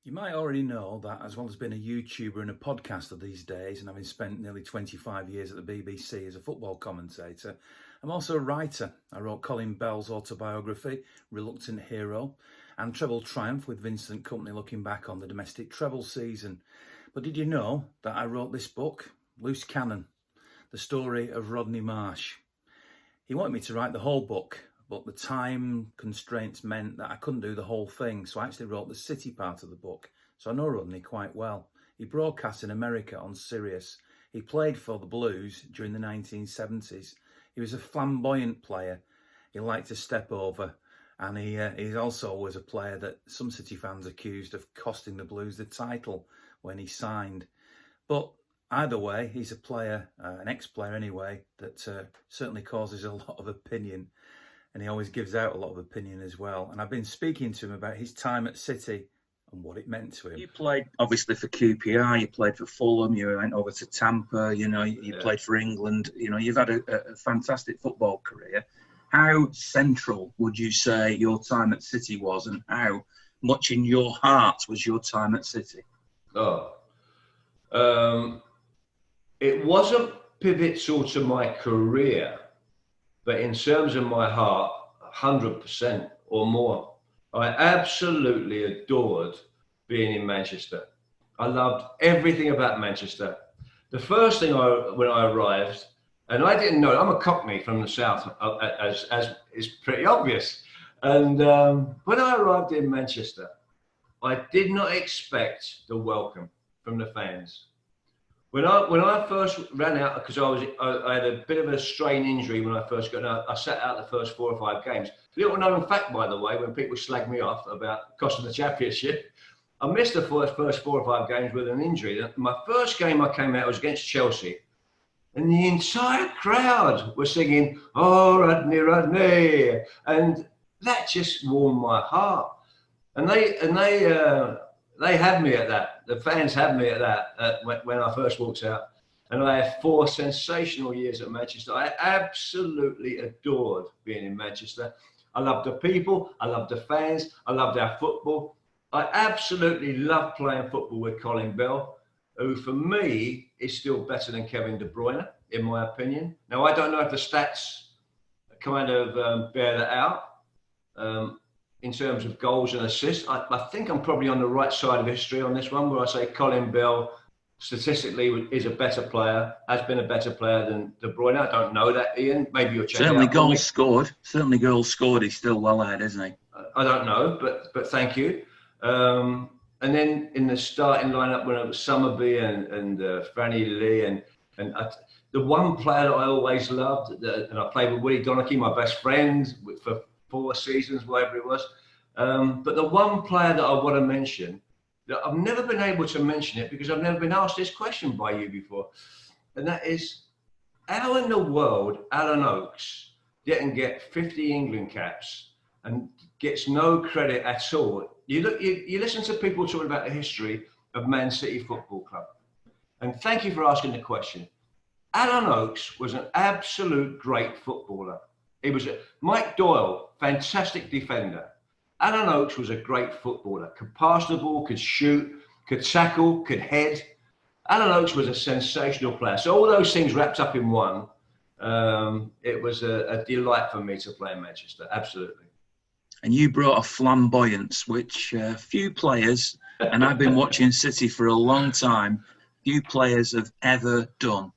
You might already know that as well as being a YouTuber and a podcaster these days, and having spent nearly 25 years at the BBC as a football commentator, I'm also a writer. I wrote Colin Bell's autobiography, Reluctant Hero, and Treble Triumph with Vincent Company looking back on the domestic treble season. But did you know that I wrote this book, Loose Cannon, the story of Rodney Marsh? He wanted me to write the whole book, but the time constraints meant that I couldn't do the whole thing, so I actually wrote the city part of the book. So I know Rodney quite well. He broadcast in America on Sirius. He played for the Blues during the 1970s. He was a flamboyant player. He liked to step over, and he also was a player that some City fans accused of costing the Blues the title when he signed. But either way, he's a player, an ex-player anyway, that certainly causes a lot of opinion. And he always gives out a lot of opinion as well. And I've been speaking to him about his time at City and what it meant to him. You played, obviously, for QPR, you played for Fulham, you went over to Tampa, you played for England. You've had a fantastic football career. How central would you say your time at City was, and how much in your heart was your time at City? It wasn't pivotal to my career, but in terms of my heart, 100% or more. I absolutely adored being in Manchester. I loved everything about Manchester. The first thing when I arrived, and I didn't know, I'm a Cockney from the south, as is pretty obvious. And when I arrived in Manchester, I did not expect the welcome from the fans. When I first ran out, because I had a bit of a strain injury when I first got out, I sat out the first 4 or 5 games. Little known fact, by the way, when people slag me off about costing the championship, I missed the first 4 or 5 games with an injury. My first game I came out was against Chelsea, and the entire crowd were singing, "Oh, Rodney, Rodney," and that just warmed my heart. And they had me at that. The fans had me at that when I first walked out. And I had 4 sensational years at Manchester. I absolutely adored being in Manchester. I loved the people. I loved the fans. I loved our football. I absolutely loved playing football with Colin Bell, who for me is still better than Kevin De Bruyne, in my opinion. Now, I don't know if the stats kind of bear that out. In terms of goals and assists, I think I'm probably on the right side of history on this one, where I say Colin Bell statistically is a better player, has been a better player than De Bruyne. I don't know that, Ian. Maybe you'll check Certainly it out. Certainly goals scored. He's still well ahead, isn't he? I don't know, but thank you. And then in the starting lineup, when it was Summerby and Franny Lee and the one player that I always loved, and I played with Willie Donachie, my best friend, for 4 seasons, whatever it was. But the one player that I want to mention, that I've never been able to mention it because I've never been asked this question by you before, and that is, how in the world Alan Oakes didn't get 50 England caps and gets no credit at all? You listen to people talking about the history of Man City Football Club, and thank you for asking the question. Alan Oakes was an absolute great footballer. He was Mike Doyle, fantastic defender. Alan Oakes was a great footballer. Could pass the ball, could shoot, could tackle, could head. Alan Oakes was a sensational player. So all those things wrapped up in one, it was a delight for me to play in Manchester, absolutely. And you brought a flamboyance, which few players, and I've been watching City for a long time, few players have ever done.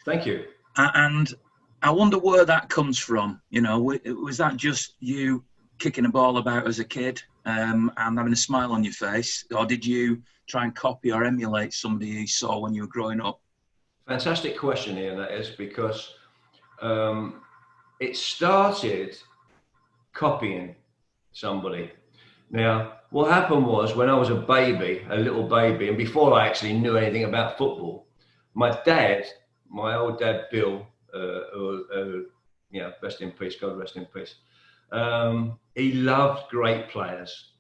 Thank you. And I wonder where that comes from. Was that just you kicking a ball about as a kid and having a smile on your face, or did you try and copy or emulate somebody you saw when you were growing up? Fantastic question, Ian, that is, because it started copying somebody. Now, what happened was, when I was a little baby, and before I actually knew anything about football, my old dad, Bill, rest in peace, God rest in peace. He loved great players.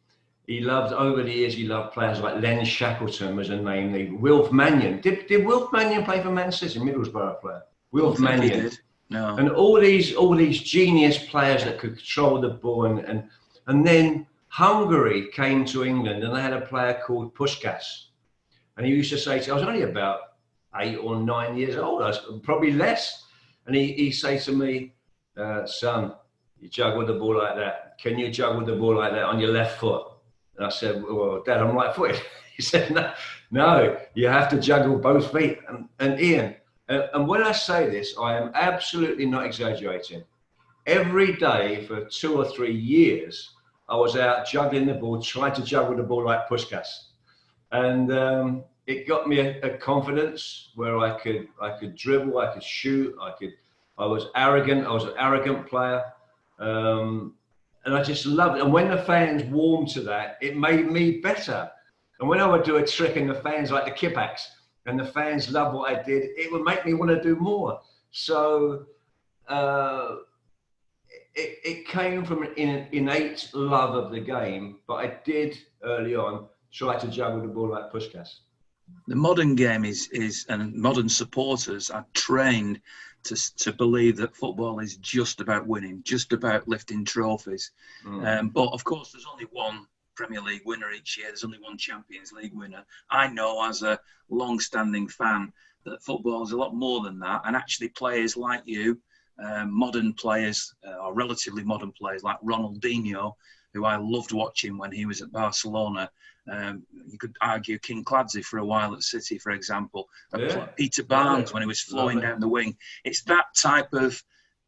Over the years, he loved players like Len Shackleton was a name. Wilf Mannion. Did Wilf Mannion play for Man City? Middlesbrough player. Wilf Mannion. No. And all these genius players that could control the ball, and then Hungary came to England and they had a player called Puskás. And he used to say to me, I was only about 8 or 9 years old, I was probably less. And he say to me, son, you juggle the ball like that. Can you juggle the ball like that on your left foot? And I said, well, Dad, I'm right-footed. He said, no, you have to juggle both feet. And Ian, and when I say this, I am absolutely not exaggerating. Every day for 2 or 3 years, I was out juggling the ball, trying to juggle the ball like Puskás. And it got me a confidence where I could dribble, I could shoot, I was arrogant. I was an arrogant player. And I just loved it. And when the fans warmed to that, it made me better. And when I would do a trick and the fans like the kipaks and the fans loved what I did, it would make me want to do more. So it came from an innate love of the game, but I did early on try to juggle the ball like Puskás. The modern game is and modern supporters are trained to believe that football is just about winning, just about lifting trophies. But of course, there's only one Premier League winner each year. There's only one Champions League winner. I know as a long-standing fan that football is a lot more than that. And actually players like you, modern players or relatively modern players like Ronaldinho, who I loved watching when he was at Barcelona. You could argue King Clancy for a while at City, for example. Peter Barnes when he was flowing down the wing. It's that type of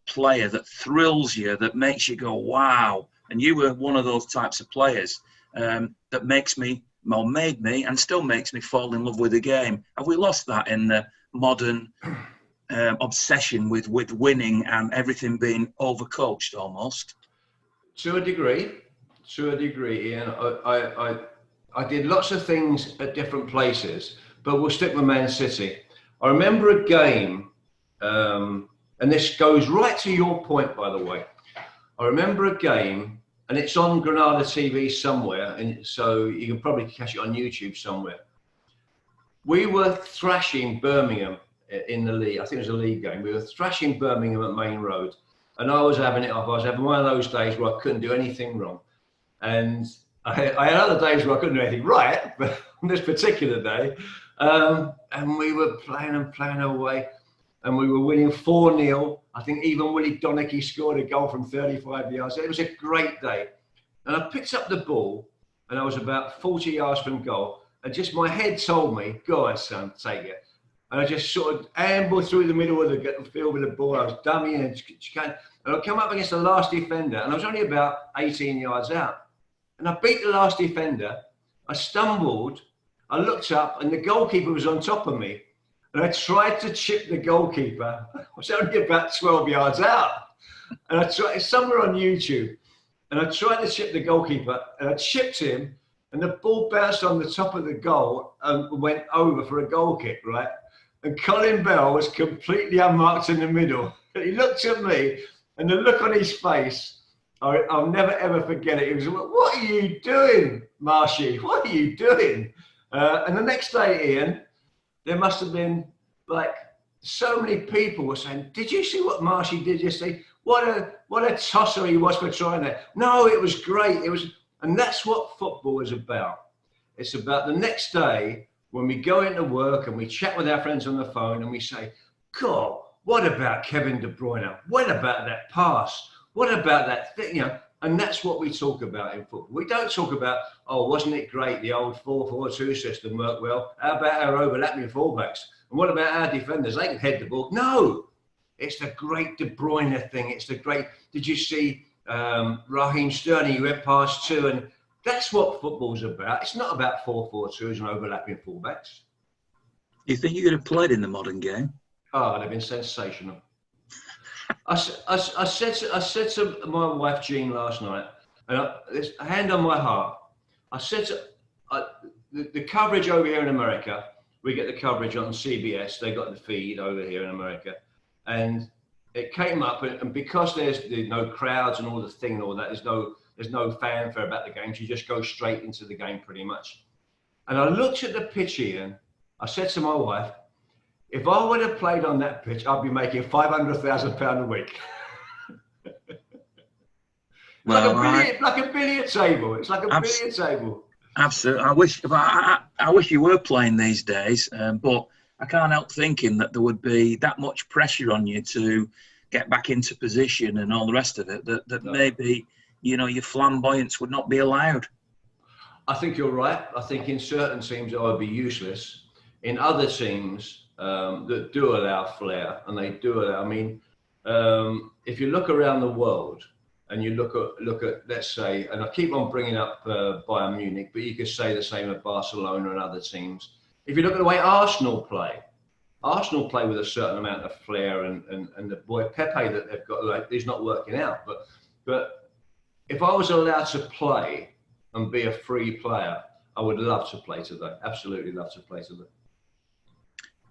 player that thrills you, that makes you go, wow. And you were one of those types of players that makes me, or made me, and still makes me fall in love with the game. Have we lost that in the modern obsession with winning and everything being overcoached almost? To a degree, Ian. I did lots of things at different places, but we'll stick with Man City. I remember a game, and this goes right to your point, by the way. I remember a game, and it's on Granada TV somewhere, and so you can probably catch it on YouTube somewhere. We were thrashing Birmingham in the league. I think it was a league game. We were thrashing Birmingham at Main Road, and I was having it off. I was having one of those days where I couldn't do anything wrong. And I had other days where I couldn't do anything right, but on this particular day, and we were playing away, and we were winning 4-0. I think even Willie Donachie scored a goal from 35 yards. It was a great day. And I picked up the ball, and I was about 40 yards from goal, and just my head told me, go on, son, take it. And I just sort of ambled through the middle of the field with the ball. I was dummying, and I come up against the last defender, and I was only about 18 yards out. And I beat the last defender. I stumbled. I looked up, and the goalkeeper was on top of me. And I tried to chip the goalkeeper. I was only about 12 yards out. And I tried, it's somewhere on YouTube. And I tried to chip the goalkeeper, and I chipped him, and the ball bounced on the top of the goal and went over for a goal kick, right? And Colin Bell was completely unmarked in the middle. And he looked at me, and the look on his face, I'll never ever forget it. He was, what are you doing, Marshy? What are you doing? And the next day, Ian, there must have been like so many people were saying, did you see what Marshy did yesterday? What a tosser he was for trying that. No, it was great. And that's what football is about. It's about the next day when we go into work and we chat with our friends on the phone and we say, God, what about Kevin De Bruyne? What about that pass? What about that thing? And that's what we talk about in football. We don't talk about, oh, wasn't it great? The old 4-4-2 system worked well. How about our overlapping fullbacks? And what about our defenders? They can head the ball. No, it's the great De Bruyne thing. It's the great, did you see Raheem Sterling? He went past two, and that's what football's about. It's not about 4-4-2s and overlapping fullbacks. You think you could have played in the modern game? Oh, they've been sensational. I said to my wife Jean last night, and a hand on my heart, I said to the coverage over here in America, we get the coverage on CBS. They got the feed over here in America, and it came up, and because there's no crowds and all the thing and all that, there's no fanfare about the games. You just go straight into the game pretty much. And I looked at the pitch here, and I said to my wife, if I would have played on that pitch, I'd be making £500,000 a week. Well, like a billiard table. It's like a billiard table. Absolutely. I wish you were playing these days, but I can't help thinking that there would be that much pressure on you to get back into position and all the rest of it. That maybe your flamboyance would not be allowed. I think you're right. I think in certain teams I would be useless. In other teams that do allow flair, and they do allow. I mean, if you look around the world. And you look at, let's say, and I keep on bringing up Bayern Munich, but you could say the same of Barcelona and other teams. If you look at the way Arsenal play with a certain amount of flair, and the boy Pepe that they've got, like, he's not working out. But if I was allowed to play and be a free player, I would love to play today. Absolutely love to play today.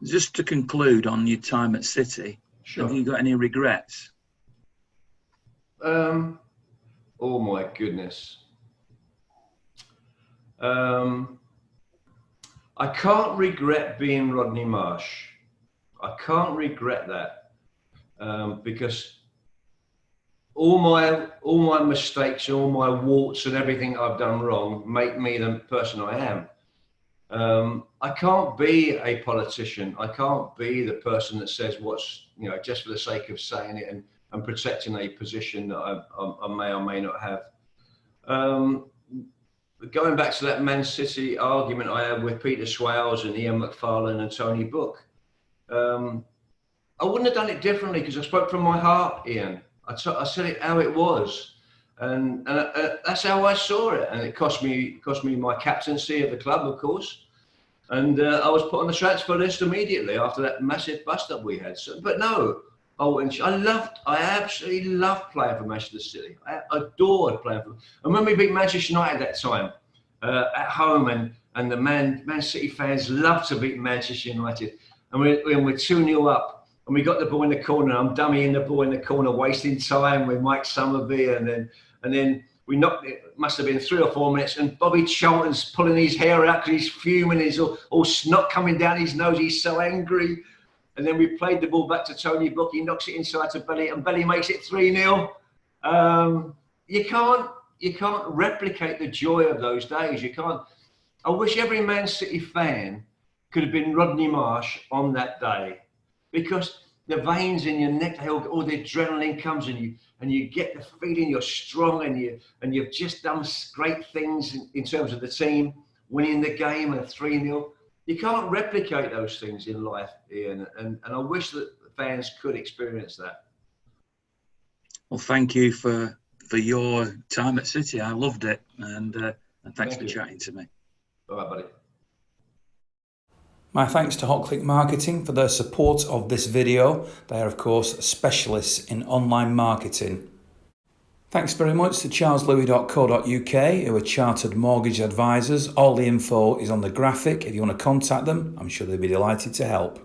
Just to conclude on your time at City, Sure. Have you got any regrets? Oh my goodness. I can't regret being Rodney Marsh. I can't regret that because all my mistakes, all my warts and everything I've done wrong make me the person I am. I can't be a politician. I can't be the person that says what's, just for the sake of saying it and protecting a position that I may or may not have. Going back to that Man City argument I had with Peter Swales and Ian McFarlane and Tony Book, I wouldn't have done it differently because I spoke from my heart, Ian. I said it how it was, and that's how I saw it. And it cost me my captaincy of the club, of course. And I was put on the transfer list immediately after that massive bust-up we had. But no. I absolutely loved playing for Manchester City. I adored playing for them. And when we beat Manchester United that time at home, and the Man City fans loved to beat Manchester United, and we're 2-0 up, and we got the ball in the corner. I'm dummying the ball in the corner, wasting time with Mike Summerby, and then we knocked it. Must have been 3 or 4 minutes, and Bobby Charlton's pulling his hair out because he's fuming. He's all snot coming down his nose. He's so angry. And then we played the ball back to Tony Book. He knocks it inside to Belly, and Belly makes it 3-0. You can't replicate the joy of those days. You can't. I wish every Man City fan could have been Rodney Marsh on that day, because the veins in your neck, all the adrenaline comes, and you get the feeling you're strong, and you've just done great things in terms of the team, winning the game and 3-0. You can't replicate those things in life, Ian, and I wish that fans could experience that. Well, thank you for your time at City. I loved it, and thanks for chatting to me. All right, buddy. My thanks to HotClick Marketing for their support of this video. They are, of course, specialists in online marketing. Thanks very much to charleslouis.co.uk, who are chartered mortgage advisors. All the info is on the graphic. If you want to contact them, I'm sure they'll be delighted to help.